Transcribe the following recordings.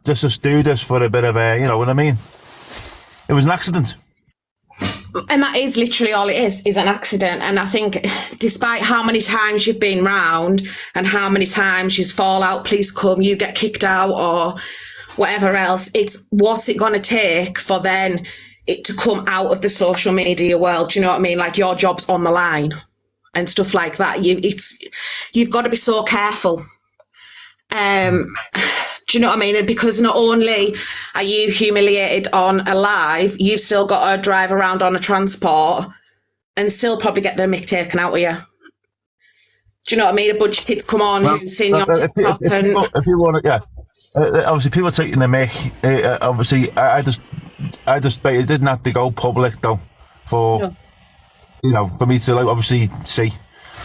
just do this for a bit of a, you know what I mean? It was an accident. And that is literally all it is an accident. And I think despite how many times you've been round and how many times you fall out, please come, you get kicked out or whatever else, it's what's it going to take for then it to come out of the social media world? Do you know what I mean? Like your job's on the line and stuff like that. You've got to be so careful. Do you know what I mean? And because not only are you humiliated on a live, you've still got to drive around on a transport and still probably get their mick taken out of you. Do you know what I mean? A bunch of kids come on who've seen you on TikTok if you want to, obviously people taking the mick. Obviously, I just, it didn't have to go public though, for you know, for me to like obviously see,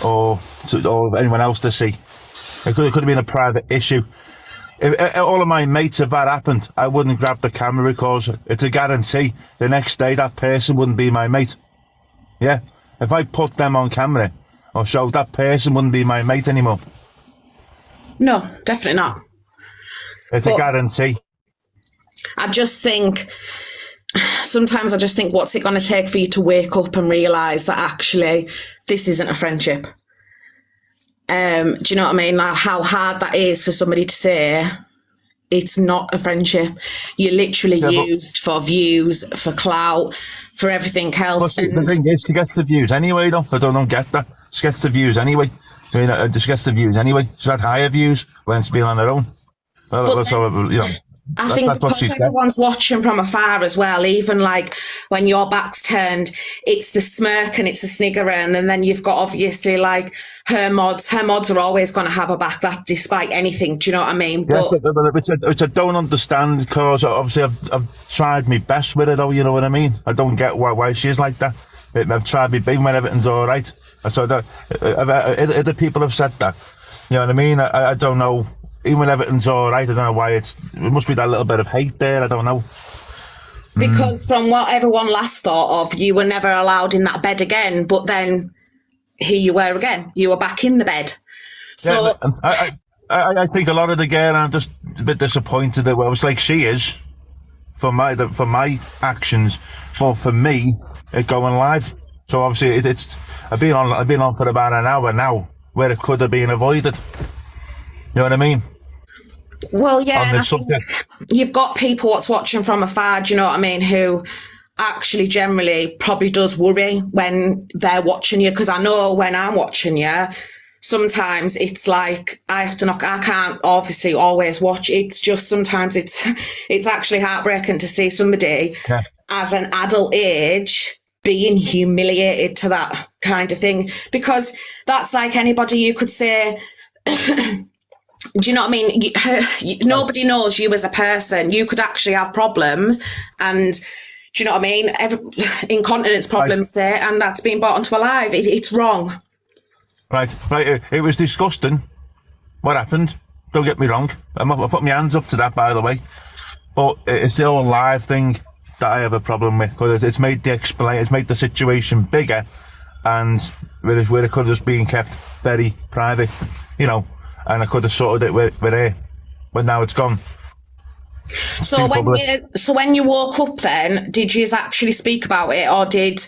or anyone else to see. It could have been a private issue. If all of my mates, if that happened, I wouldn't grab the camera because it's a guarantee the next day that person wouldn't be my mate. Yeah, if I put them on camera or showed that person wouldn't be my mate anymore. No, definitely not. It's a guarantee. I just think, sometimes I just think, what's it going to take for you to wake up and realise that actually this isn't a friendship? Do you know what I mean? Like how hard that is for somebody to say it's not a friendship. You're literally used for views, for clout, for everything else. The thing is, she gets the views anyway, though. I don't get that. She gets the views anyway. I mean, she gets the views anyway. She's had higher views when she's been on her own. So, you know. I think because everyone's watching from afar as well, even like when your back's turned, it's the smirk and it's the sniggering, and then you've got obviously like her mods are always going to have a back, that despite anything, do you know what I mean? But which I don't understand, because obviously I've tried my best with it though, you know what I mean? I don't get why she's like that. I've tried my big when everything's all right. So other people have said that, you know what I mean? I don't know. Even when everything's all right, I don't know why it must be that little bit of hate there, I don't know. Because from what everyone last thought of, you were never allowed in that bed again, but then here you were again. You were back in the bed. So yeah, I think a lot of the girl, I'm just a bit disappointed that, well, it's like she is for my actions, but for me, it going live. So obviously I've been on for about an hour now, where it could have been avoided. You know what I mean? Well, yeah, and I think you've got people what's watching from afar, do you know what I mean, who actually generally probably does worry when they're watching you, because I know when I'm watching you, sometimes it's like I can't obviously always watch. It's just sometimes it's actually heartbreaking to see somebody as an adult age being humiliated to that kind of thing, because that's like anybody you could say... Do you know what I mean? Nobody knows you as a person. You could actually have problems, and do you know what I mean? Incontinence problems, say, and that's being brought onto a live. It's wrong. Right. It was disgusting what happened. Don't get me wrong. I put my hands up to that, by the way. But it's the whole live thing that I have a problem with, because it's made the situation bigger, and where it could have just been kept very private, you know. And I could have sorted it with her, but now it's gone. So when you woke up, then did you actually speak about it, or did?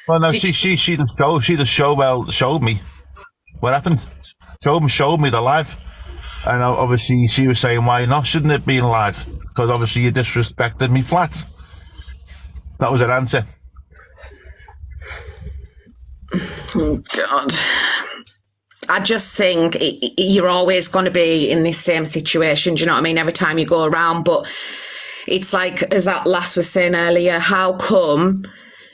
Well, no, she just showed me what happened. Showed me the live, and obviously she was saying, why not? Shouldn't it be live? Because obviously you disrespected me flat. That was her answer. Oh God. I just think you're always going to be in this same situation, do you know what I mean, every time you go around. But it's like, as that lass was saying earlier, how come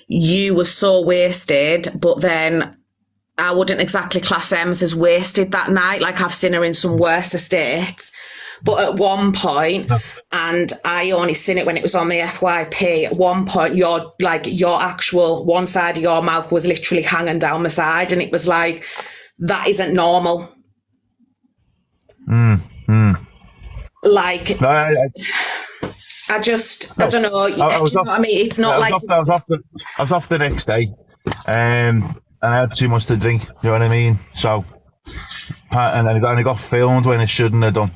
you were so wasted, but then I wouldn't exactly class Ems as wasted that night. Like, I've seen her in some worse states. But at one point, and I only seen it when it was on the FYP, at one point, your actual one side of your mouth was literally hanging down the side, and it was like... That isn't normal. Like, I don't know. I mean, it's not like... I was off the next day, and I had too much to drink, you know what I mean? So, and I got filmed when it shouldn't have done.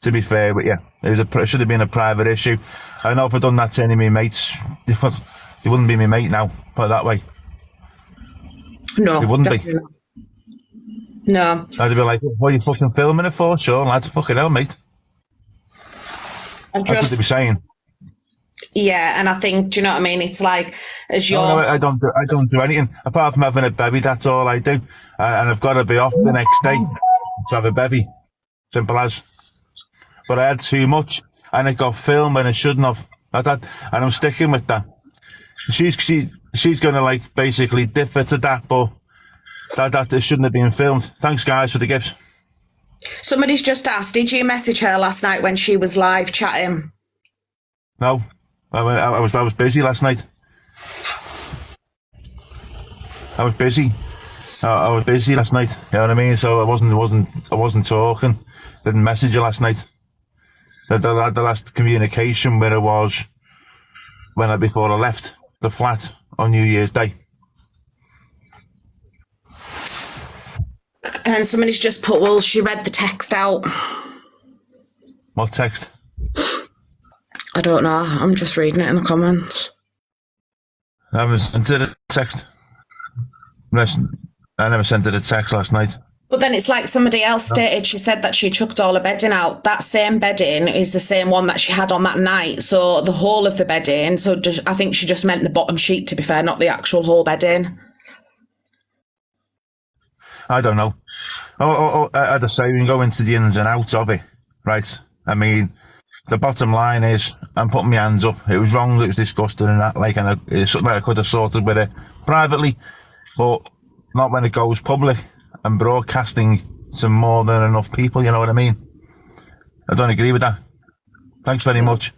To be fair with you, it should have been a private issue. I know if I'd done that to any of my mates, they wouldn't be my mate now. Put it that way. No, it wouldn't be. Not. No. I'd be like, "What are you fucking filming it for?" Sure, lads, fucking hell, mate. That's what they'd be saying. Yeah, and I think, do you know what I mean? It's like, as you're... No, I don't do anything apart from having a bevy. That's all I do, and I've got to be off the next day to have a bevy. Simple as. But I had too much, and it got filmed, and it shouldn't have. And I'm sticking with that. She's gonna like basically differ to that, but that it shouldn't have been filmed. Thanks, guys, for the gifts. Somebody's just asked, did you message her last night when she was live chatting? No. I was busy last night. I was busy. I was busy last night. You know what I mean? So I wasn't talking. Didn't message you last night. The last communication where it was before I left the flat on New Year's Day. And somebody's just put, well, she read the text out. What text? I don't know. I'm just reading it in the comments. I haven't sent it a text. I never sent it a text last night. But then it's like somebody else stated, she said that she chucked all her bedding out. That same bedding is the same one that she had on that night. So the whole of the bedding. So I think she just meant the bottom sheet, to be fair, not the actual whole bedding. I don't know. As I say, we can go into the ins and outs of it, right? I mean, the bottom line is, I'm putting my hands up. It was wrong, it was disgusting and that, like, and it's something I could have sorted with it privately, but not when it goes public and broadcasting to more than enough people, you know what I mean? I don't agree with that. Thanks very much.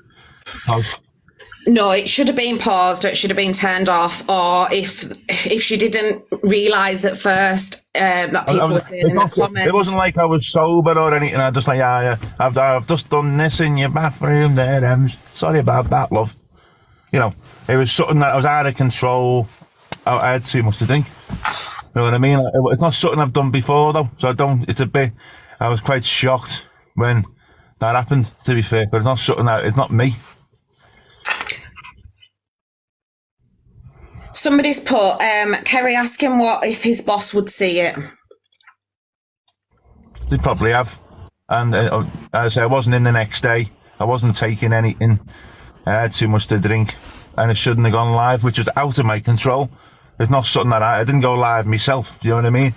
No, it should have been paused, it should have been turned off, or if she didn't realise at first that people were saying in the comments. It wasn't like I was sober or anything. I just like, yeah, I've just done this in your bathroom there, sorry about that, love. You know, it was something that I was out of control. I had too much to drink. You know what I mean? It's not something I've done before though, so I was quite shocked when that happened, to be fair, but it's not something it's not me. Somebody's put, Kerry asking what if his boss would see it. They probably have. And as I say, I wasn't in the next day. I wasn't taking anything. I had too much to drink. And it shouldn't have gone live, which was out of my control. It's not something that I didn't go live myself. Do you know what I mean?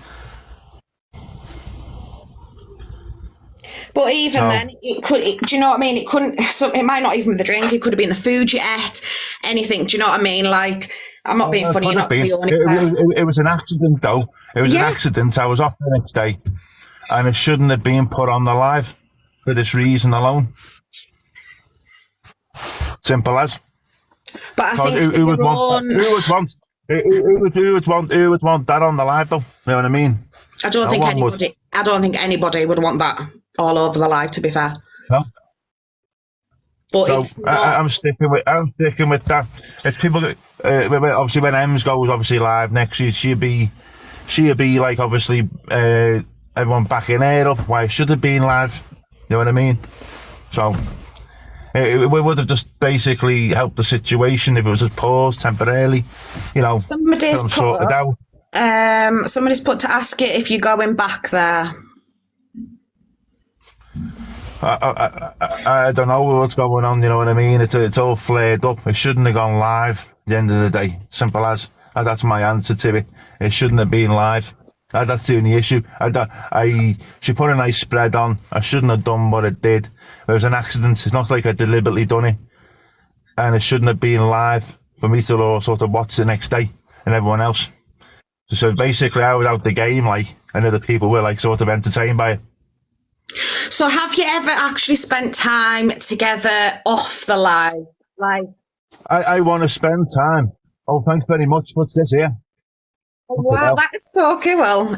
But even then, do you know what I mean? It might not even be the drink. It could have been the food you ate, anything. Do you know what I mean? Like, I'm not being funny. You're not the only person. It was an accident, though. It was an accident. I was off the next day, and it shouldn't have been put on the live for this reason alone. Simple as. But I think who would want that on the live, though? You know what I mean? I don't think anybody would want that all over the live, to be fair. No. But so it's not... I'm sticking with that. If people, obviously, when Ems goes obviously live next year, she'll be like obviously everyone backing her up. Why it should have been live? You know what I mean? So we would have just basically helped the situation if it was just paused temporarily. You know, somebody's sorted out. Somebody's put to ask it if you're going back there. I don't know what's going on, you know what I mean? It's all flared up. It shouldn't have gone live at the end of the day. Simple as. That's my answer to it. It shouldn't have been live. That's the only issue. She put a nice spread on. I shouldn't have done what it did. It was an accident. It's not like I deliberately done it. And it shouldn't have been live for me to all sort of watch the next day and everyone else. So basically I was out the game, like, and other people were like sort of entertained by it. So have you ever actually spent time together off the live? Like, I want to spend time. Oh, thanks very much. What's this here? Wow, that is so cool.